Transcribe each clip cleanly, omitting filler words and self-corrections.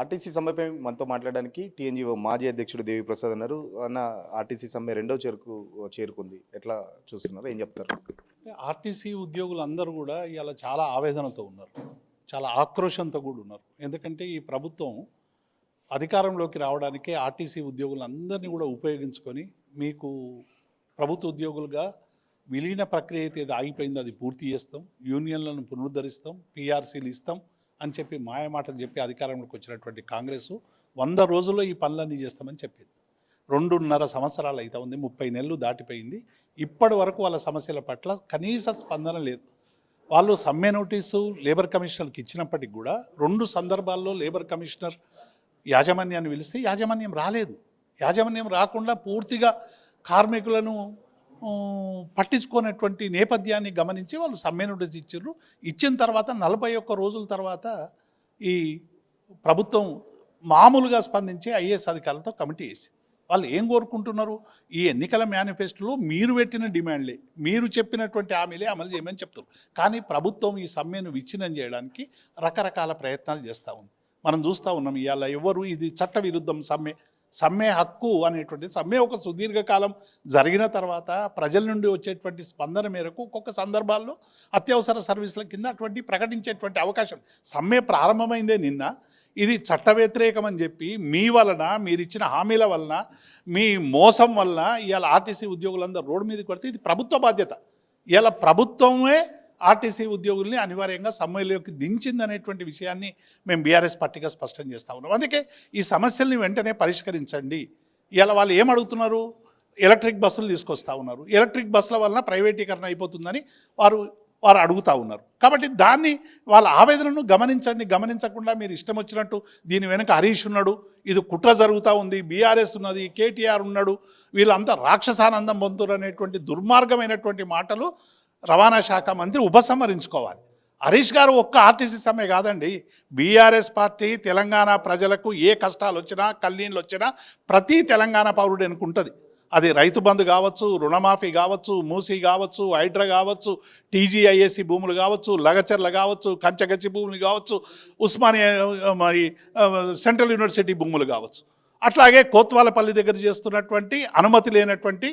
RTC సమ్మెపై మనతో మాట్లాడడానికి TNGO మాజీ అధ్యక్షుడు దేవిప్రసాద్ అన్నారు. అన్న, ఆర్టీసీ సమ్మె రెండో చేరుకుంది. ఎట్లా చూస్తున్నారు? ఏం చెప్తారు? ఆర్టీసీ ఉద్యోగులందరూ కూడా ఇవాళ చాలా ఆవేదనతో ఉన్నారు, చాలా ఆక్రోషంతో కూడా ఉన్నారు. ఎందుకంటే ఈ ప్రభుత్వం అధికారంలోకి రావడానికే ఆర్టీసీ ఉద్యోగులందరినీ కూడా ఉపయోగించుకొని మీకు ప్రభుత్వ ఉద్యోగులుగా విలీన ప్రక్రియ అయితే ఏది ఆగిపోయిందో అది పూర్తి చేస్తాం, యూనియన్లను పునరుద్ధరిస్తాం, పీఆర్సీలు ఇస్తాం అని చెప్పి మాయమాటలు చెప్పి అధికారంలోకి వచ్చినటువంటి కాంగ్రెస్ 100 రోజుల్లో ఈ పనులన్నీ చేస్తామని చెప్పింది. 2.5 సంవత్సరాలు అయితే ఉంది, 30 నెలలు దాటిపోయింది. ఇప్పటి వరకు వాళ్ళ సమస్యల పట్ల కనీస స్పందన లేదు. వాళ్ళు సమ్మె నోటీసు లేబర్ కమిషనర్కి ఇచ్చినప్పటికి కూడా 2 సందర్భాల్లో లేబర్ కమిషనర్ యాజమాన్యాన్ని పిలిస్తే యాజమాన్యం రాలేదు. యాజమాన్యం రాకుండా పూర్తిగా కార్మికులను పట్టించుకునేటువంటి నేపథ్యాన్ని గమనించి వాళ్ళు సమ్మె నోటీస్ ఇచ్చారు. ఇచ్చిన తర్వాత 41 రోజుల తర్వాత ఈ ప్రభుత్వం మామూలుగా స్పందించి ఐఏఎస్ అధికారులతో కమిటీ వేసి వాళ్ళు ఏం కోరుకుంటున్నారు? ఈ ఎన్నికల మేనిఫెస్టోలో మీరు పెట్టిన డిమాండ్లే, మీరు చెప్పినటువంటి హామీలే అమలు చేయమని చెప్తారు. కానీ ప్రభుత్వం ఈ సమ్మెను విచ్ఛిన్నం చేయడానికి రకరకాల ప్రయత్నాలు చేస్తూ ఉంది. మనం చూస్తూ ఉన్నాం. ఇవాళ ఎవరు ఇది చట్టవిరుద్ధం సమ్మె హక్కు అనేటువంటి సమ్మె ఒక సుదీర్ఘకాలం జరిగిన తర్వాత ప్రజల నుండి వచ్చేటువంటి స్పందన మేరకు ఒక్కొక్క సందర్భాల్లో అత్యవసర సర్వీసుల కింద అటువంటి ప్రకటించేటువంటి అవకాశం. సమ్మె ప్రారంభమైందే నిన్న. ఇది చట్ట వ్యతిరేకం అని చెప్పి మీ వలన, మీరు ఇచ్చిన హామీల వలన, మీ మోసం వలన ఇవాళ ఆర్టీసీ ఉద్యోగులందరూ రోడ్డు మీదకి పడితే ఇది ప్రభుత్వ బాధ్యత. ఇవాళ ప్రభుత్వమే ఆర్టీసీ ఉద్యోగుల్ని అనివార్యంగా సమ్మెలోకి దించిందనేటువంటి విషయాన్ని మేము బీఆర్ఎస్ పార్టీగా స్పష్టం చేస్తూ ఉన్నాం. అందుకే ఈ సమస్యల్ని వెంటనే పరిష్కరించండి. ఇవాళ వాళ్ళు ఏం అడుగుతున్నారు? ఎలక్ట్రిక్ బస్సులు తీసుకొస్తూ ఉన్నారు. ఎలక్ట్రిక్ బస్సుల వలన ప్రైవేటీకరణ అయిపోతుందని వారు అడుగుతూ ఉన్నారు. కాబట్టి దాన్ని వాళ్ళ ఆవేదనను గమనించకుండా మీరు ఇష్టం వచ్చినట్టు దీని వెనుక హరీష్ ఉన్నాడు, ఇది కుట్ర జరుగుతూ ఉంది, బీఆర్ఎస్ ఉన్నది, కేటీఆర్ ఉన్నాడు, వీళ్ళంతా రాక్షసానందం పొందుతారు అనేటువంటి దుర్మార్గమైనటువంటి మాటలు రవాణా శాఖ మంత్రి ఉపసంహరించుకోవాలి. హరీష్ గారు ఒక్క ఆర్టీసీ సమ్మె కాదండి, బీఆర్ఎస్ పార్టీ తెలంగాణ ప్రజలకు ఏ కష్టాలు వచ్చినా, కల్లీన్లు వచ్చినా ప్రతి తెలంగాణ పౌరుడు అనుకుంటుంది. అది రైతు బంధు కావచ్చు, రుణమాఫీ కావచ్చు, మూసీ కావచ్చు, హైడ్రా కావచ్చు, టీజీఐఏసీ భూములు కావచ్చు, లగచర్ల కావచ్చు, కంచగచ్చి భూములు కావచ్చు, ఉస్మానియా మరి సెంట్రల్ యూనివర్సిటీ భూములు కావచ్చు, అట్లాగే కోత్వాలపల్లి దగ్గర చేస్తున్నటువంటి అనుమతి లేనటువంటి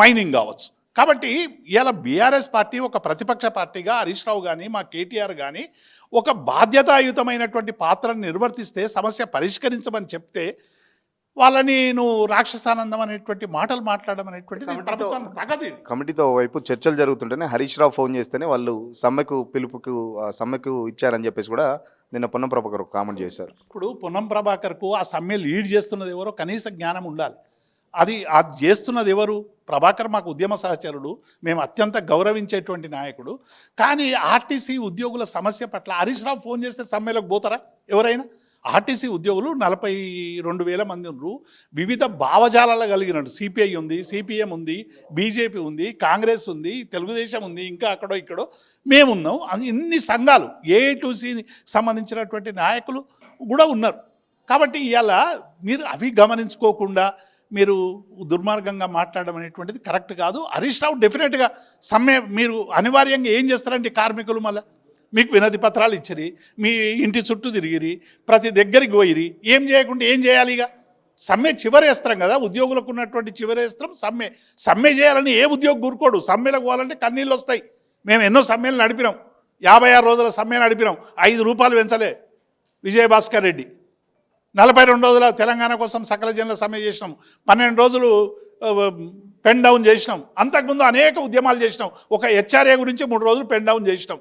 మైనింగ్ కావచ్చు. కాబట్టి ఇలా బీఆర్ఎస్ పార్టీ ఒక ప్రతిపక్ష పార్టీగా హరీష్ రావు కానీ మా కేటీఆర్ కానీ ఒక బాధ్యతాయుతమైనటువంటి పాత్రను నిర్వర్తిస్తే సమస్య పరిష్కరించమని చెప్తే వాళ్ళని నువ్వు రాక్షసానందం అనేటువంటి మాటలు మాట్లాడడం అనేటువంటిది ప్రభుత్వం తగదు. కమిటీతో వైపు చర్చలు జరుగుతుంటేనే హరీష్ రావు ఫోన్ చేస్తేనే వాళ్ళు సమ్మెకు ఇచ్చారని చెప్పేసి కూడా నిన్న పొన్నం ప్రభాకర్ కామెంట్ చేశారు. ఇప్పుడు పొన్నం ప్రభాకర్కు ఆ సమ్మె లీడ్ చేస్తున్నది ఎవరో కనీస జ్ఞానం ఉండాలి. అది చేస్తున్నది ఎవరు? ప్రభాకర్ మాకు ఉద్యమ సహచరుడు, మేము అత్యంత గౌరవించేటువంటి నాయకుడు. కానీ ఆర్టీసీ ఉద్యోగుల సమస్య పట్ల హరీష్ రావు ఫోన్ చేస్తే సమ్మెలోకి పోతారా ఎవరైనా? ఆర్టీసీ ఉద్యోగులు 42,000 మంది ఉన్నారు. వివిధ భావజాలాలు కలిగినట్టు సిపిఐ ఉంది, సిపిఎం ఉంది, బీజేపీ ఉంది, కాంగ్రెస్ ఉంది, తెలుగుదేశం ఉంది, ఇంకా అక్కడో ఇక్కడో మేమున్నాం. ఇన్ని సంఘాలు A to C సంబంధించినటువంటి నాయకులు కూడా ఉన్నారు. కాబట్టి ఇవాళ మీరు అవి గమనించుకోకుండా మీరు దుర్మార్గంగా మాట్లాడడం అనేటువంటిది కరెక్ట్ కాదు. హరీష్ రావు డెఫినెట్గా సమ్మె మీరు అనివార్యంగా ఏం చేస్తారంటే కార్మికులు మళ్ళీ మీకు వినతి పత్రాలు ఇచ్చిరి, మీ ఇంటి చుట్టూ తిరిగిరి, ప్రతి దగ్గరికి పోయిరి, ఏం చేయకుండా ఏం చేయాలి? ఇక సమ్మె చివరేస్తాం కదా, ఉద్యోగులకు ఉన్నటువంటి చివరేస్తాం సమ్మె చేయాలని ఏ ఉద్యోగి కూరుకోడు. సమ్మెలకు పోవాలంటే కన్నీళ్ళు వస్తాయి. మేము ఎన్నో సమ్మెలు నడిపినాం, 56 రోజుల సమ్మె నడిపినాం, 5 రూపాయలు పెంచలే విజయభాస్కర్ రెడ్డి. 42 రోజుల తెలంగాణ కోసం సకల జనుల సమ్మె చేసినాం, 12 రోజులు పెన్ డౌన్ చేసినాం. అంతకుముందు అనేక ఉద్యమాలు చేసినాం. ఒక హెచ్ఆర్ఏ గురించి 3 రోజులు పెన్ డౌన్ చేసినాం.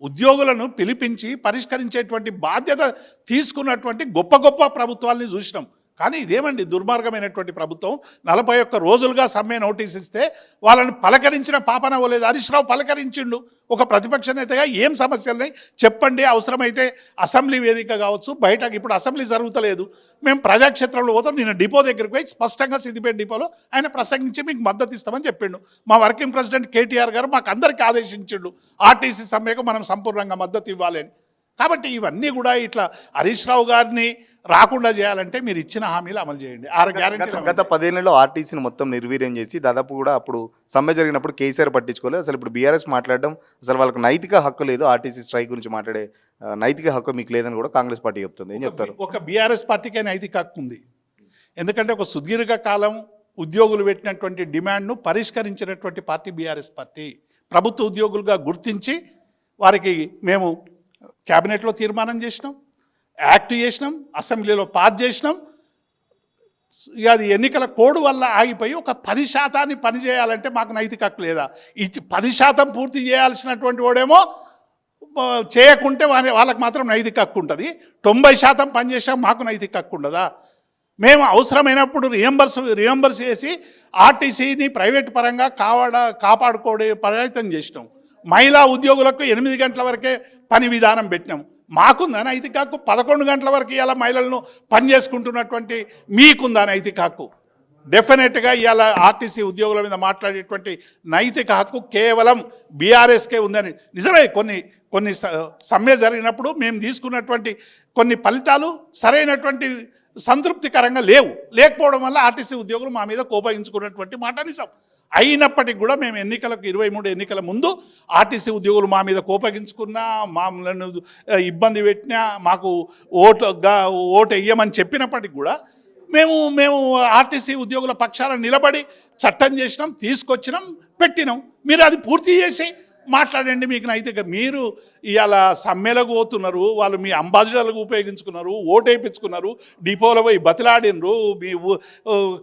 ఉద్యోగులను పిలిపించి పరిష్కరించేటువంటి బాధ్యత తీసుకున్నటువంటి గొప్ప గొప్ప ప్రభుత్వాలని చూసినాం. కానీ ఇదేమండి దుర్మార్గమైనటువంటి ప్రభుత్వం. 41 రోజులుగా సమ్మె నోటీస్ ఇస్తే వాళ్ళని పలకరించిన పాపన పోలేదు. హరీష్ రావు పలకరించిండు ఒక ప్రతిపక్ష నేతగా. ఏం సమస్యలున్నాయి చెప్పండి, అవసరమైతే అసెంబ్లీ వేదిక కావచ్చు, బయటకు ఇప్పుడు అసెంబ్లీ జరుగుతలేదు, మేము ప్రజాక్షేత్రంలో పోతాం. నేను డిపో దగ్గరికి పోయి స్పష్టంగా సిద్దిపేట డిపోలో ఆయన ప్రసంగించి మీకు మద్దతు ఇస్తామని చెప్పిండు. మా వర్కింగ్ ప్రెసిడెంట్ కేటీఆర్ గారు మాకు అందరికీ ఆదేశించిండు ఆర్టీసీ సమ్మెకు మనం సంపూర్ణంగా మద్దతు ఇవ్వాలని. కాబట్టి ఇవన్నీ కూడా ఇట్లా హరీష్ రావు గారిని రాకుండా చేయాలంటే మీరు ఇచ్చిన హామీలు అమలు చేయండి. 6 గ్యారెంటీలు గత 10 ఏళ్లలో ఆర్టీసీని మొత్తం నిర్వీర్యం చేసి దాదాపు కూడా అప్పుడు సమ్మె జరిగినప్పుడు కేసీఆర్ పట్టించుకోలేదు. అసలు ఇప్పుడు బీఆర్ఎస్ మాట్లాడడం అసలు వాళ్ళకి నైతిక హక్కు లేదు, ఆర్టీసీ స్ట్రైక్ గురించి మాట్లాడే నైతిక హక్కు మీకు లేదని కూడా కాంగ్రెస్ పార్టీ చెప్తుంది. ఏం చెప్తారు? ఒక బీఆర్ఎస్ పార్టీకే నైతిక హక్కు ఉంది. ఎందుకంటే ఒక సుదీర్ఘ కాలం ఉద్యోగులు పెట్టినటువంటి డిమాండ్ను పరిష్కరించినటువంటి పార్టీ బీఆర్ఎస్ పార్టీ. ప్రభుత్వ ఉద్యోగులుగా గుర్తించి వారికి మేము క్యాబినెట్లో తీర్మానం చేసినాం, యాక్ట్ చేసినాం, అసెంబ్లీలో పాస్ చేసినాం. అది ఎన్నికల కోడ్ వల్ల ఆగిపోయి ఒక 10% పని చేయాలంటే మాకు నైతిక హక్కు లేదా? ఈ 10% పూర్తి చేయాల్సినటువంటి వాడేమో చేయకుంటే వాళ్ళకి మాత్రం నైతిక హక్కు ఉంటుంది. 90% పని చేసినా మాకు నైతిక హక్కు ఉండదా? మేము అవసరమైనప్పుడు రియంబర్స్ చేసి ఆర్టీసీని ప్రైవేట్ పరంగా కాపాడుకోవడే ప్రయత్నం చేసినాం. మహిళా ఉద్యోగులకు 8 గంటల వరకే పని విధానం పెట్టినాం. మాకుందా నైతిక హక్కు? 11 గంటల వరకు ఇలా మహిళలను పని చేసుకుంటున్నటువంటి మీకుందా నైతిక హక్కు? డెఫినెట్గా ఇవాళ ఆర్టీసీ ఉద్యోగుల మీద మాట్లాడేటువంటి నైతిక హక్కు కేవలం బీఆర్ఎస్కే ఉందని. నిజమే, కొన్ని సమ్మె జరిగినప్పుడు మేము తీసుకున్నటువంటి కొన్ని ఫలితాలు సరైనటువంటి సంతృప్తికరంగా లేకపోవడం వల్ల ఆర్టీసీ ఉద్యోగులు మా మీద కోపగించుకున్నటువంటి మాట నిజం. అయినప్పటికీ కూడా మేము 23 ఎన్నికల ముందు ఆర్టీసీ ఉద్యోగులు మా మీద కోపగించుకున్నా, మామూలను ఇబ్బంది పెట్టినా, మాకు ఓటు వేయమని చెప్పినప్పటికి కూడా మేము ఆర్టీసీ ఉద్యోగుల పక్షాన నిలబడి చట్టం చేసినాం, తీసుకొచ్చినాం, పెట్టినాం. మీరు అది పూర్తి చేసి మాట్లాడండి. మీకు నైతిక మీరు ఇవాళ సమ్మెలకు పోతున్నారు, వాళ్ళు మీ అంబాసిడర్లకు ఉపయోగించుకున్నారు, ఓటేయించుకున్నారు, డిపోలో పోయి బతిలాడినరు, మీ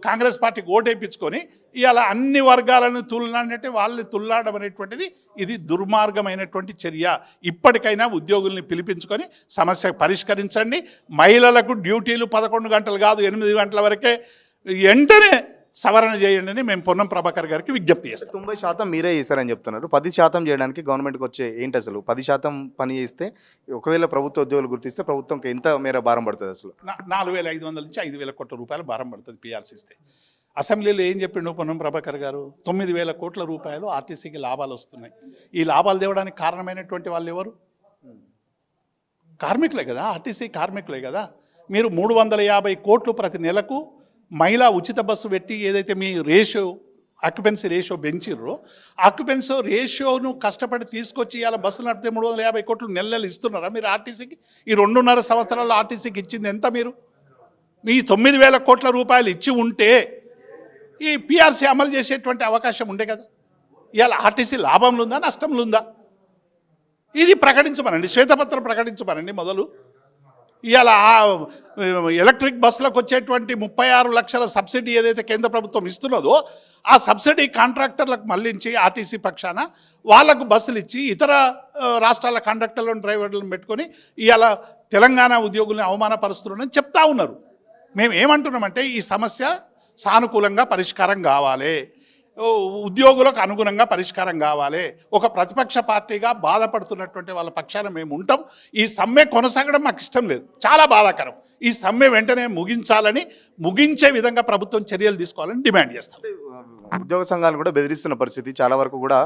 కాంగ్రెస్ పార్టీకి ఓటేయించుకొని ఇవాళ అన్ని వర్గాలను తుల్లాడంటే వాళ్ళని తుల్లాడడం అనేటువంటిది ఇది దుర్మార్గమైనటువంటి చర్య. ఇప్పటికైనా ఉద్యోగుల్ని పిలిపించుకొని సమస్య పరిష్కరించండి. మహిళలకు డ్యూటీలు 11 గంటలు కాదు 8 గంటల వరకే వెంటనే సవరణ చేయండి అని మేము పొన్నం ప్రభాకర్ గారికి విజ్ఞప్తి చేస్తాం. 90% మీరే చేశారని చెప్తున్నారు. 10% చేయడానికి గవర్నమెంట్కి వచ్చే ఏంటి అసలు? 10% పని చేస్తే ఒకవేళ ప్రభుత్వ ఉద్యోగులు గుర్తిస్తే ప్రభుత్వంకి ఎంత మేర భారం పడుతుంది? అసలు 4,500 నుంచి 5,000 కోట్ల రూపాయలు భారం పడుతుంది పీఆర్సీ ఇస్తే. అసెంబ్లీలో ఏం చెప్పిండు పొన్నం ప్రభాకర్ గారు? 9,000 కోట్ల రూపాయలు ఆర్టీసీకి లాభాలు వస్తున్నాయి. ఈ లాభాలు తేవడానికి కారణమైనటువంటి వాళ్ళు ఎవరు? కార్మికులే కదా, ఆర్టీసీ కార్మికులే కదా. మీరు 350 కోట్లు ప్రతి నెలకు మహిళా ఉచిత బస్సు పెట్టి ఏదైతే మీ ఆక్యుపెన్సీ రేషియో పెంచిర్రో, ఆక్యుపెన్సీ రేషియోను కష్టపడి తీసుకొచ్చి ఇలా బస్సులు నడిపితే 350 కోట్లు నెలలు ఇస్తున్నారా మీరు ఆర్టీసీకి? ఈ 2.5 సంవత్సరాల్లో ఆర్టీసీకి ఇచ్చింది ఎంత? మీరు మీ 9,000 కోట్ల రూపాయలు ఇచ్చి ఉంటే ఈ పీఆర్సీ అమలు చేసేటువంటి అవకాశం ఉండే కదా. ఇవాళ ఆర్టీసీ లాభంలో ఉందా, నష్టంలో ఉందా? ఇది ప్రకటించమనండి, శ్వేతపత్రం ప్రకటించమనండి మొదలు. ఇవాళ ఎలక్ట్రిక్ బస్సులకు వచ్చేటువంటి 36 లక్షల సబ్సిడీ ఏదైతే కేంద్ర ప్రభుత్వం ఇస్తున్నదో ఆ సబ్సిడీ కాంట్రాక్టర్లకు మళ్లించి ఆర్టీసీ పక్షాన వాళ్లకు బస్సులు ఇచ్చి ఇతర రాష్ట్రాల కండక్టర్లను డ్రైవర్లను పెట్టుకొని ఇవాళ తెలంగాణ ఉద్యోగుల్ని అవమానపరుస్తున్నారని చెప్తా ఉన్నారు. మేము ఏమంటున్నామంటే ఈ సమస్య సానుకూలంగా పరిష్కారం కావాలి, ఉద్యోగులకు అనుగుణంగా పరిష్కారం కావాలి. ఒక ప్రతిపక్ష పార్టీగా బాధపడుతున్నటువంటి వాళ్ళ పక్షాన మేము ఉంటాం. ఈ సమ్మె కొనసాగడం మాకు ఇష్టం లేదు, చాలా బాధాకరం. ఈ సమ్మె వెంటనే ముగించే విధంగా ప్రభుత్వం చర్యలు తీసుకోవాలని డిమాండ్ చేస్తాం. ఉద్యోగ సంఘాలు కూడా బెదిరిస్తున్న పరిస్థితి, చాలా వరకు కూడా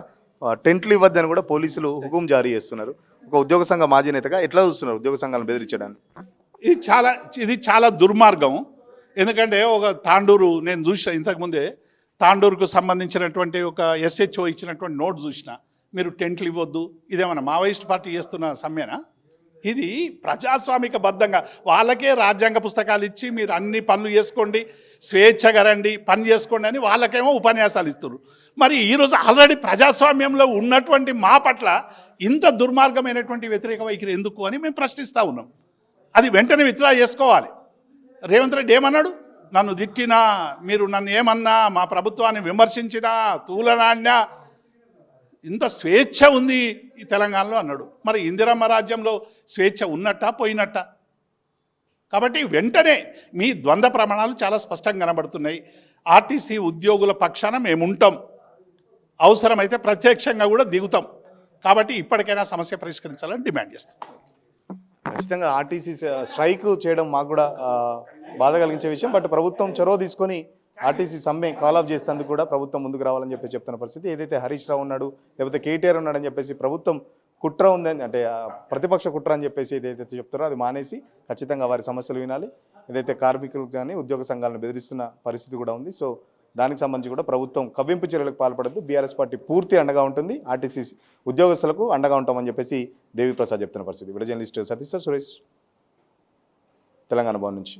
టెంట్లు ఇవ్వద్దని కూడా పోలీసులు హుకుం జారీ చేస్తున్నారు. ఒక ఉద్యోగ సంఘ మాజీ నేతగా ఎట్లా చూస్తున్నారు ఉద్యోగ సంఘాలను బెదిరించడానికి? ఇది చాలా దుర్మార్గం. ఎందుకంటే ఒక తాండూరు నేను చూసిన, ఇంతకుముందే తాండూరుకు సంబంధించినటువంటి ఒక ఎస్హెచ్ఓ ఇచ్చినటువంటి నోట్ చూసిన. మీరు టెంట్లు ఇవ్వద్దు, ఇదేమన్నా మావోయిస్ట్ పార్టీ చేస్తున్న సమ్మెనా? ఇది ప్రజాస్వామిక బద్ధంగా వాళ్ళకే రాజ్యాంగ పుస్తకాలు ఇచ్చి మీరు అన్ని పనులు చేసుకోండి, స్వేచ్ఛగా రండి, పని చేసుకోండి అని వాళ్ళకేమో ఉపన్యాసాలు ఇస్తున్నారు. మరి ఈరోజు ఆల్రెడీ ప్రజాస్వామ్యంలో ఉన్నటువంటి మా పట్ల ఇంత దుర్మార్గమైనటువంటి వ్యతిరేక వైఖరి ఎందుకు అని మేము ప్రశ్నిస్తూ ఉన్నాం. అది వెంటనే విత్డ్రా చేసుకోవాలి. రేవంత్ రెడ్డి ఏమన్నాడు? నన్ను తిట్టినా, మీరు నన్ను ఏమన్నా, మా ప్రభుత్వాన్ని విమర్శించినా, తూలనాడినా ఇంత స్వేచ్ఛ ఉంది ఈ తెలంగాణలో అన్నాడు. మరి ఇందిరమ్మ రాజ్యంలో స్వేచ్ఛ ఉన్నట్ట పోయినట్ట? కాబట్టి వెంటనే మీ ద్వంద్వ ప్రమాణాలు చాలా స్పష్టంగా కనబడుతున్నాయి. ఆర్టీసీ ఉద్యోగుల పక్షాన మేము ఉంటాం, అవసరమైతే ప్రత్యక్షంగా కూడా దిగుతాం. కాబట్టి ఇప్పటికైనా సమస్య పరిష్కరించాలని డిమాండ్ చేస్తాం. ఖచ్చితంగా ఆర్టీసీ స్ట్రైక్ చేయడం మాకు కూడా బాధ కలిగించే విషయం. బట్ ప్రభుత్వం చొరవ తీసుకొని ఆర్టీసీ సమ్మె కాల్ ఆఫ్ చేసేందుకు కూడా ప్రభుత్వం ముందుకు రావాలని చెప్తున్న పరిస్థితి. ఏదైతే హరీష్ రావు ఉన్నాడు, లేకపోతే కేటీఆర్ ఉన్నాడని చెప్పేసి ప్రభుత్వం కుట్ర ఉందని అంటే ప్రతిపక్ష కుట్ర అని చెప్పేసి ఏదైతే చెప్తారో అది మానేసి ఖచ్చితంగా వారి సమస్యలు వినాలి. ఏదైతే కార్మికులకు కానీ ఉద్యోగ సంఘాలను బెదిరిస్తున్న పరిస్థితి కూడా ఉంది. సో దానికి సంబంధించి కూడా ప్రభుత్వం కవ్వింపు చర్యలకు పాల్పడద్దు. బీఆర్ఎస్ పార్టీ పూర్తి అండగా ఉంటుంది. ఆర్టీసీ ఉద్యోగస్తులకు అండగా ఉంటామని చెప్పేసి దేవి ప్రసాద్ చెప్తున్న పరిస్థితి. వీడియో జర్నలిస్ట్ సతీష్ సురేష్, తెలంగాణ భవన్ నుంచి.